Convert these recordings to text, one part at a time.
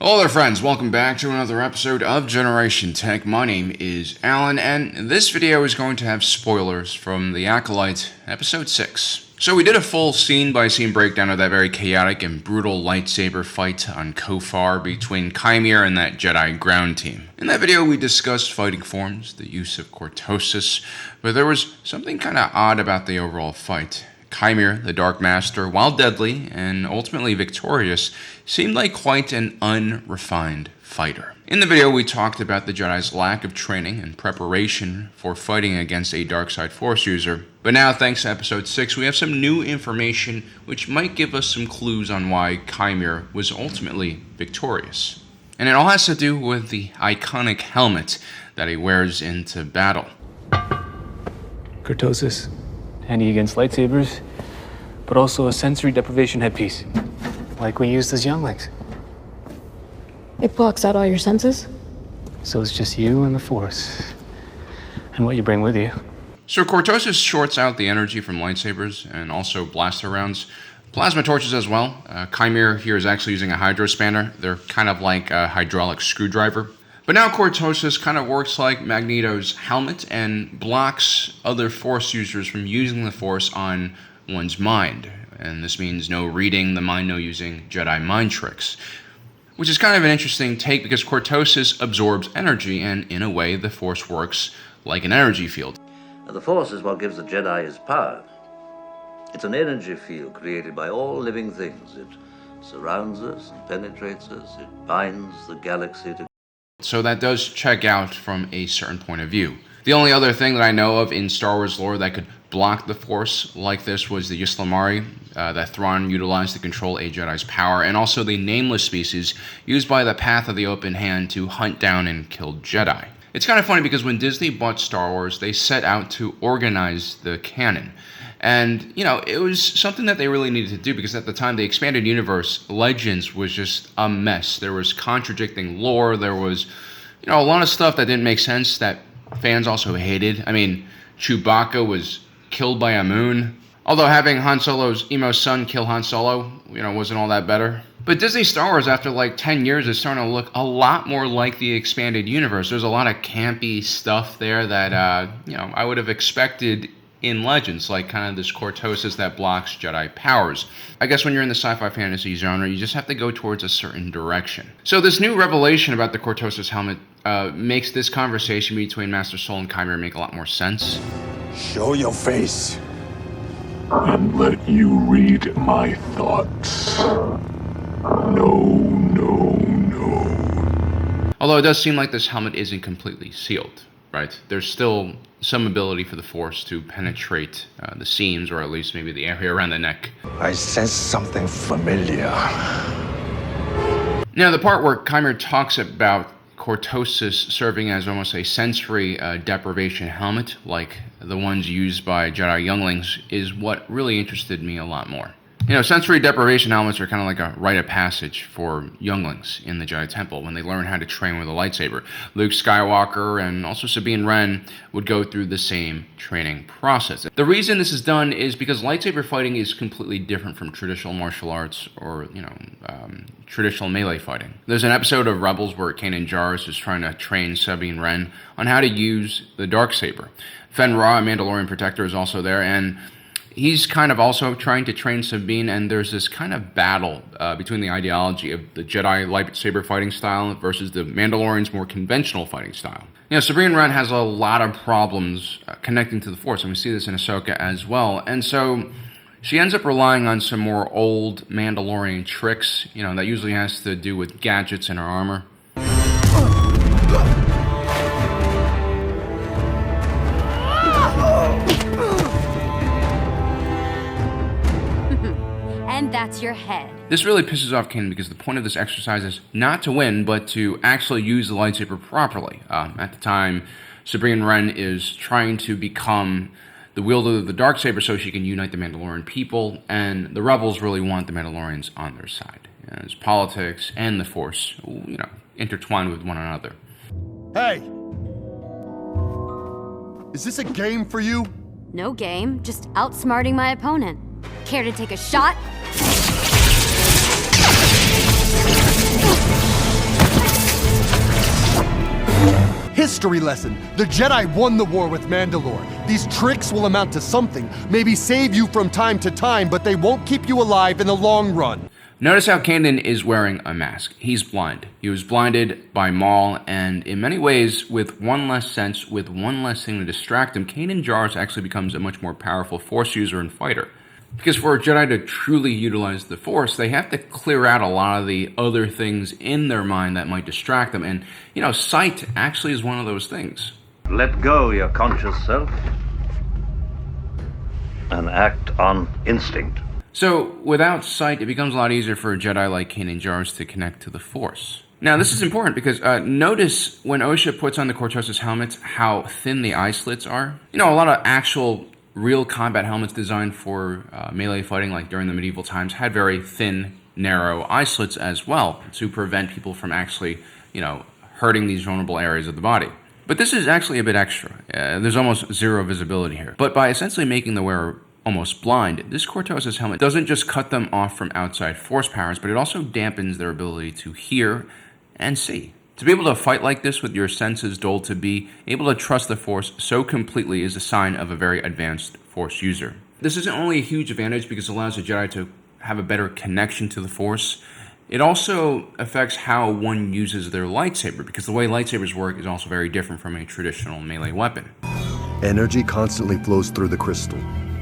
Hello there friends, welcome back to another episode of Generation Tech. My name is Alan, and this video is going to have spoilers from The Acolyte, Episode 6. So we did a full scene-by-scene breakdown of that very chaotic and brutal lightsaber fight on Kofar between Chimera and that Jedi ground team. In that video we discussed fighting forms, the use of Cortosis, but there was something kind of odd about the overall fight. Chimera, the Dark Master, while deadly and ultimately victorious, seemed like quite an unrefined fighter. In the video, we talked about the Jedi's lack of training and preparation for fighting against a dark side Force user. But now, thanks to Episode 6, we have some new information which might give us some clues on why Chimera was ultimately victorious. And it all has to do with the iconic helmet that he wears into battle. Cortosis. Handy against lightsabers, but also a sensory deprivation headpiece, like we used as younglings. It blocks out all your senses? So it's just you and the Force, and what you bring with you. So Cortosis shorts out the energy from lightsabers and also blaster rounds. Plasma torches as well. Chimera here is actually using a hydro spanner. They're kind of like a hydraulic screwdriver. But now Cortosis kind of works like Magneto's helmet and blocks other Force users from using the Force on one's mind. And this means no reading the mind, no using Jedi mind tricks. Which is kind of an interesting take because Cortosis absorbs energy, and in a way the Force works like an energy field. The Force is what gives the Jedi his power. It's an energy field created by all living things. It surrounds us and penetrates us. It binds the galaxy together. So that does check out from a certain point of view. The only other thing that I know of in Star Wars lore that could block the Force like this was the Yuslamari that Thrawn utilized to control a Jedi's power, and also the Nameless species used by the Path of the Open Hand to hunt down and kill Jedi. It's kind of funny because when Disney bought Star Wars, they set out to organize the canon. And, it was something that they really needed to do because at the time, the expanded universe, Legends, was just a mess. There was contradicting lore. There was, a lot of stuff that didn't make sense that fans also hated. I mean, Chewbacca was killed by a moon. Although having Han Solo's emo son kill Han Solo, wasn't all that better. But Disney Star Wars, after like 10 years, is starting to look a lot more like the expanded universe. There's a lot of campy stuff there that, I would have expected in Legends, like kind of this Cortosis that blocks Jedi powers. I guess when you're in the sci-fi fantasy genre, you just have to go towards a certain direction. So this new revelation about the Cortosis helmet makes this conversation between Master Soul and Chimera make a lot more sense. Show your face. And let you read my thoughts. No. Although it does seem like this helmet isn't completely sealed, right? There's still some ability for the Force to penetrate the seams, or at least maybe the area around the neck. I sense something familiar. Now, the part where Chimera talks about Cortosis serving as almost a sensory deprivation helmet, like the ones used by Jedi younglings, is what really interested me a lot more. Sensory deprivation helmets are kind of like a rite of passage for younglings in the Jedi Temple when they learn how to train with a lightsaber. Luke Skywalker and also Sabine Wren would go through the same training process. The reason this is done is because lightsaber fighting is completely different from traditional martial arts or, traditional melee fighting. There's an episode of Rebels where Kanan Jarrus is trying to train Sabine Wren on how to use the darksaber. Fen Ra, a Mandalorian protector, is also there, and he's kind of also trying to train Sabine, and there's this kind of battle between the ideology of the Jedi lightsaber fighting style versus the Mandalorian's more conventional fighting style. Sabine Wren has a lot of problems connecting to the Force, and we see this in Ahsoka as well. And so she ends up relying on some more old Mandalorian tricks, that usually has to do with gadgets in her armor. And that's your head. This really pisses off Kanan because the point of this exercise is not to win, but to actually use the lightsaber properly. At the time, Sabine Wren is trying to become the wielder of the darksaber so she can unite the Mandalorian people, and the Rebels really want the Mandalorians on their side. As politics and the Force, intertwined with one another. Hey! Is this a game for you? No game, just outsmarting my opponent. Care to take a shot? history lesson. The Jedi won the war with Mandalore. These tricks will amount to something, maybe save you from time to time, but they won't keep you alive in the long run. Notice how Kanan is wearing a mask. He's blind. He was blinded by Maul, and in many ways, with one less sense, with one less thing to distract him, Kanan Jarrus actually becomes a much more powerful Force user and fighter. Because for a Jedi to truly utilize the Force, they have to clear out a lot of the other things in their mind that might distract them. And, sight actually is one of those things. Let go your conscious self and act on instinct. So, without sight, it becomes a lot easier for a Jedi like Kanan Jarrus to connect to the Force. Now, this is important because notice when Osha puts on the Cortosis helmets how thin the eye slits are. A lot of actual real combat helmets designed for melee fighting, like during the medieval times, had very thin, narrow eye slits as well to prevent people from actually, hurting these vulnerable areas of the body. But this is actually a bit extra. There's almost zero visibility here. But by essentially making the wearer almost blind, this Cortosis helmet doesn't just cut them off from outside Force powers, but it also dampens their ability to hear and see. To be able to fight like this with your senses dulled, to be able to trust the Force so completely is a sign of a very advanced Force user. This isn't only a huge advantage because it allows a Jedi to have a better connection to the Force, it also affects how one uses their lightsaber, because the way lightsabers work is also very different from a traditional melee weapon. Energy constantly flows through the crystal.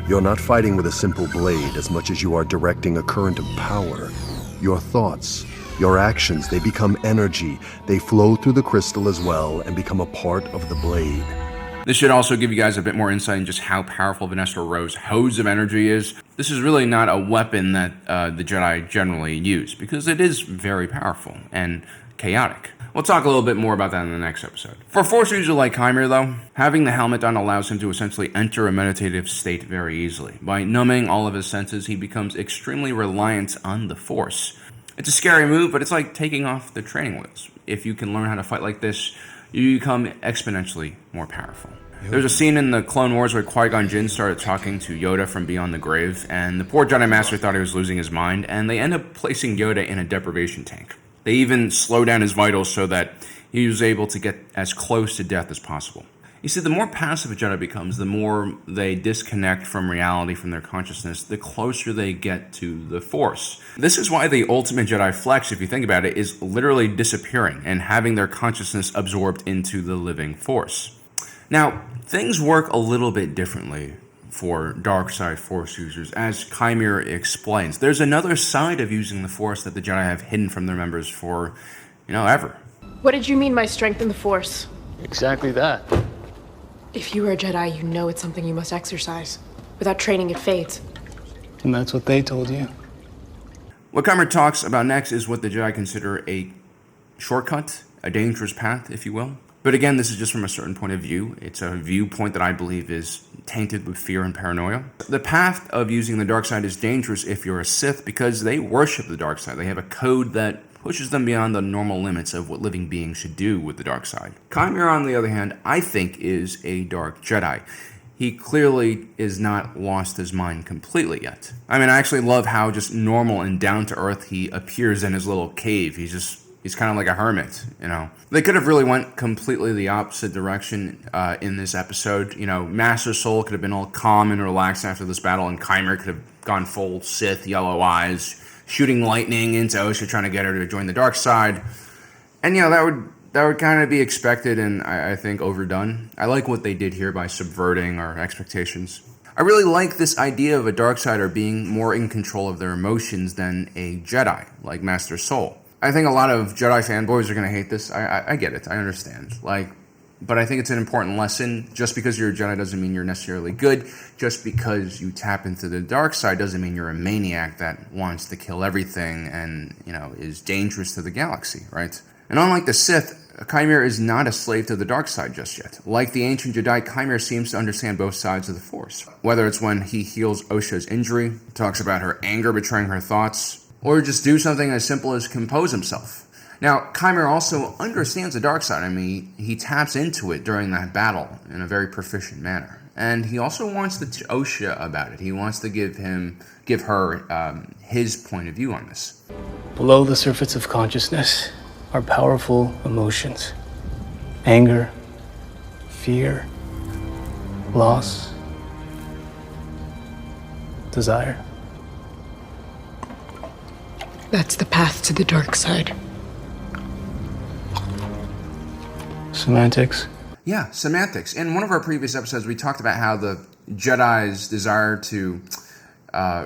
You're not fighting with a simple blade as much as you are directing a current of power. Your thoughts, your actions, they become energy. They flow through the crystal as well and become a part of the blade. This should also give you guys a bit more insight in just how powerful Vanessa Rowe's hose of energy is. This is really not a weapon that the Jedi generally use, because it is very powerful and chaotic. We'll talk a little bit more about that in the next episode. For a Force user like Chimera, though, having the helmet on allows him to essentially enter a meditative state very easily. By numbing all of his senses, he becomes extremely reliant on the Force. It's a scary move, but it's like taking off the training wheels. If you can learn how to fight like this, you become exponentially more powerful. There's a scene in the Clone Wars where Qui-Gon Jinn started talking to Yoda from beyond the grave, and the poor Jedi Master thought he was losing his mind, and they end up placing Yoda in a deprivation tank. They even slow down his vitals so that he was able to get as close to death as possible. You see, the more passive a Jedi becomes, the more they disconnect from reality, from their consciousness, the closer they get to the Force. This is why the ultimate Jedi flex, if you think about it, is literally disappearing and having their consciousness absorbed into the living Force. Now, things work a little bit differently for dark side Force users, as Chimera explains. There's another side of using the Force that the Jedi have hidden from their members for, ever. What did you mean by strength in the Force? Exactly that. If you are a Jedi, you know it's something you must exercise. Without training, it fades. And that's what they told you. What Chimera talks about next is what the Jedi consider a shortcut, a dangerous path, if you will. But again, this is just from a certain point of view. It's a viewpoint that I believe is tainted with fear and paranoia. The path of using the dark side is dangerous if you're a Sith, because they worship the dark side. They have a code that pushes them beyond the normal limits of what living beings should do with the dark side. Chimera, on the other hand, I think is a dark Jedi. He clearly is not lost his mind completely yet. I actually love how just normal and down to earth he appears in his little cave. He's kind of like a hermit, They could have really went completely the opposite direction in this episode. Master Soul could have been all calm and relaxed after this battle, and Chimera could have gone full Sith, yellow eyes, shooting lightning into Osha, trying to get her to join the dark side. And, that would kind of be expected and I think overdone. I like what they did here by subverting our expectations. I really like this idea of a darksider being more in control of their emotions than a Jedi, like Master Soul. I think a lot of Jedi fanboys are going to hate this. I get it. I understand. But I think it's an important lesson. Just because you're a Jedi doesn't mean you're necessarily good. Just because you tap into the dark side doesn't mean you're a maniac that wants to kill everything and, is dangerous to the galaxy, right? And unlike the Sith, Chimera is not a slave to the dark side just yet. Like the ancient Jedi, Chimera seems to understand both sides of the Force. Whether it's when he heals Osha's injury, talks about her anger betraying her thoughts, or just do something as simple as compose himself. Now, Chimera also understands the dark side. He taps into it during that battle in a very proficient manner. And he also wants to teach Osha about it. He wants to give her his point of view on this. Below the surface of consciousness are powerful emotions. Anger, fear, loss, desire. That's the path to the dark side. Semantics. Yeah, semantics. In one of our previous episodes, we talked about how the Jedi's desire to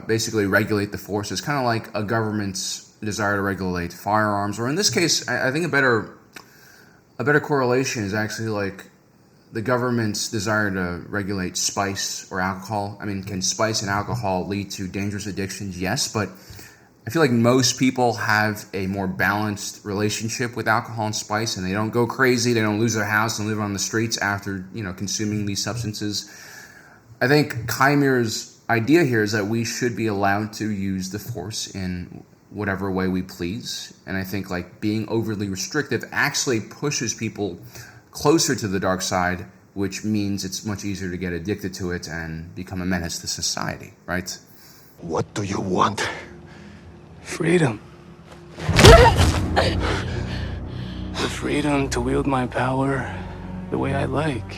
basically regulate the Force is kind of like a government's desire to regulate firearms, or in this case, I think a better correlation is actually like the government's desire to regulate spice or alcohol. I mean, can spice and alcohol lead to dangerous addictions? Yes, but I feel like most people have a more balanced relationship with alcohol and spice, and they don't go crazy. They don't lose their house and live on the streets after, consuming these substances. I think Chimer's idea here is that we should be allowed to use the Force in whatever way we please. And I think like being overly restrictive actually pushes people closer to the dark side, which means it's much easier to get addicted to it and become a menace to society, right? What do you want? Freedom. The freedom to wield my power the way I like,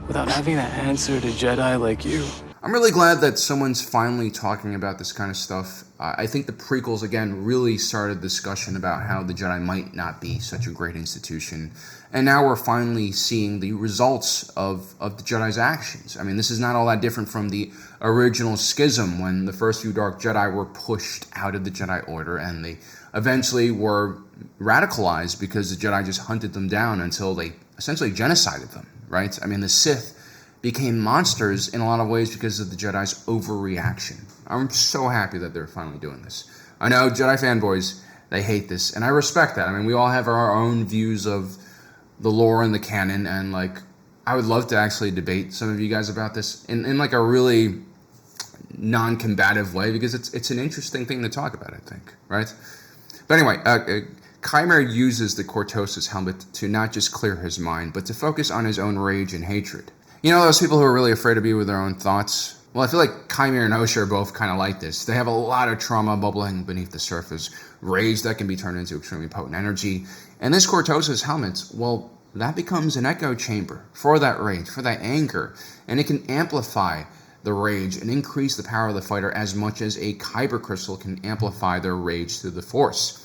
without having to answer to Jedi like you. I'm really glad that someone's finally talking about this kind of stuff. I think the prequels, again, really started discussion about how the Jedi might not be such a great institution. And now we're finally seeing the results of the Jedi's actions. I mean, this is not all that different from the original schism when the first few Dark Jedi were pushed out of the Jedi Order and they eventually were radicalized because the Jedi just hunted them down until they essentially genocided them, right? I mean, the Sith became monsters in a lot of ways because of the Jedi's overreaction. I'm so happy that they're finally doing this. I know Jedi fanboys, they hate this, and I respect that. I mean, we all have our own views of the lore and the canon, and like, I would love to actually debate some of you guys about this in like a really non-combative way, because it's an interesting thing to talk about, I think, right? But anyway, Chimer uses the Cortosis helmet to not just clear his mind, but to focus on his own rage and hatred. You know those people who are really afraid to be with their own thoughts? Well, I feel like Chimer and Osha are both kind of like this. They have a lot of trauma bubbling beneath the surface, rage that can be turned into extremely potent energy. And this Cortosis helmet, well, that becomes an echo chamber for that rage, for that anger, and it can amplify the rage and increase the power of the fighter as much as a kyber crystal can amplify their rage through the Force.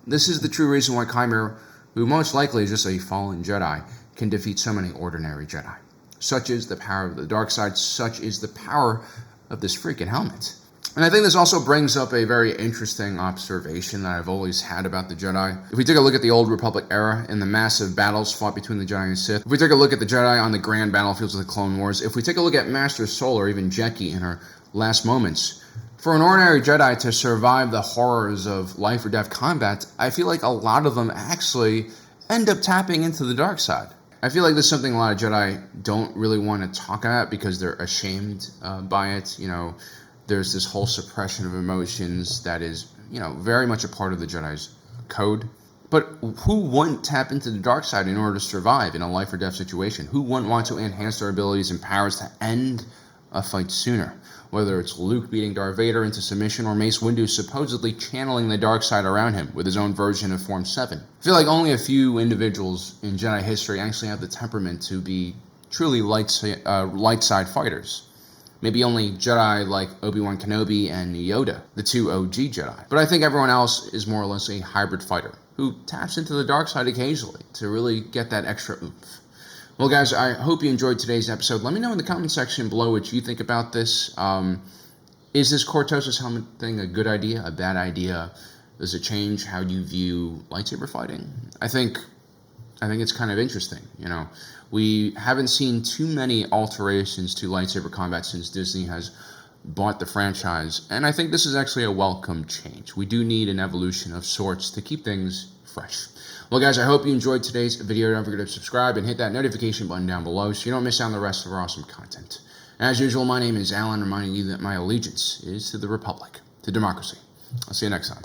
This is the true reason why Chimer, who most likely is just a fallen Jedi, can defeat so many ordinary Jedi. Such is the power of the dark side, such is the power of this freaking helmet. And I think this also brings up a very interesting observation that I've always had about the Jedi. If we take a look at the Old Republic era and the massive battles fought between the Jedi and Sith, if we take a look at the Jedi on the grand battlefields of the Clone Wars, if we take a look at Master Soul or even Jeki in her last moments, for an ordinary Jedi to survive the horrors of life or death combat, I feel like a lot of them actually end up tapping into the dark side. I feel like this is something a lot of Jedi don't really want to talk about because they're ashamed by it. There's this whole suppression of emotions that is, very much a part of the Jedi's code. But who wouldn't tap into the dark side in order to survive in a life or death situation? Who wouldn't want to enhance their abilities and powers to end a fight sooner? Whether it's Luke beating Darth Vader into submission or Mace Windu supposedly channeling the dark side around him with his own version of Form 7. I feel like only a few individuals in Jedi history actually have the temperament to be truly light side fighters. Maybe only Jedi like Obi-Wan Kenobi and Yoda, the two OG Jedi. But I think everyone else is more or less a hybrid fighter who taps into the dark side occasionally to really get that extra oomph. Well, guys, I hope you enjoyed today's episode. Let me know in the comment section below what you think about this. Is this Cortosis helmet thing a good idea, a bad idea? Does it change how you view lightsaber fighting? I think it's kind of interesting. We haven't seen too many alterations to lightsaber combat since Disney has bought the franchise, and I think this is actually a welcome change. We do need an evolution of sorts to keep things fresh. Well, guys, I hope you enjoyed today's video. Don't forget to subscribe and hit that notification button down below so you don't miss out on the rest of our awesome content. As usual, my name is Alan, reminding you that my allegiance is to the Republic, to democracy. I'll see you next time.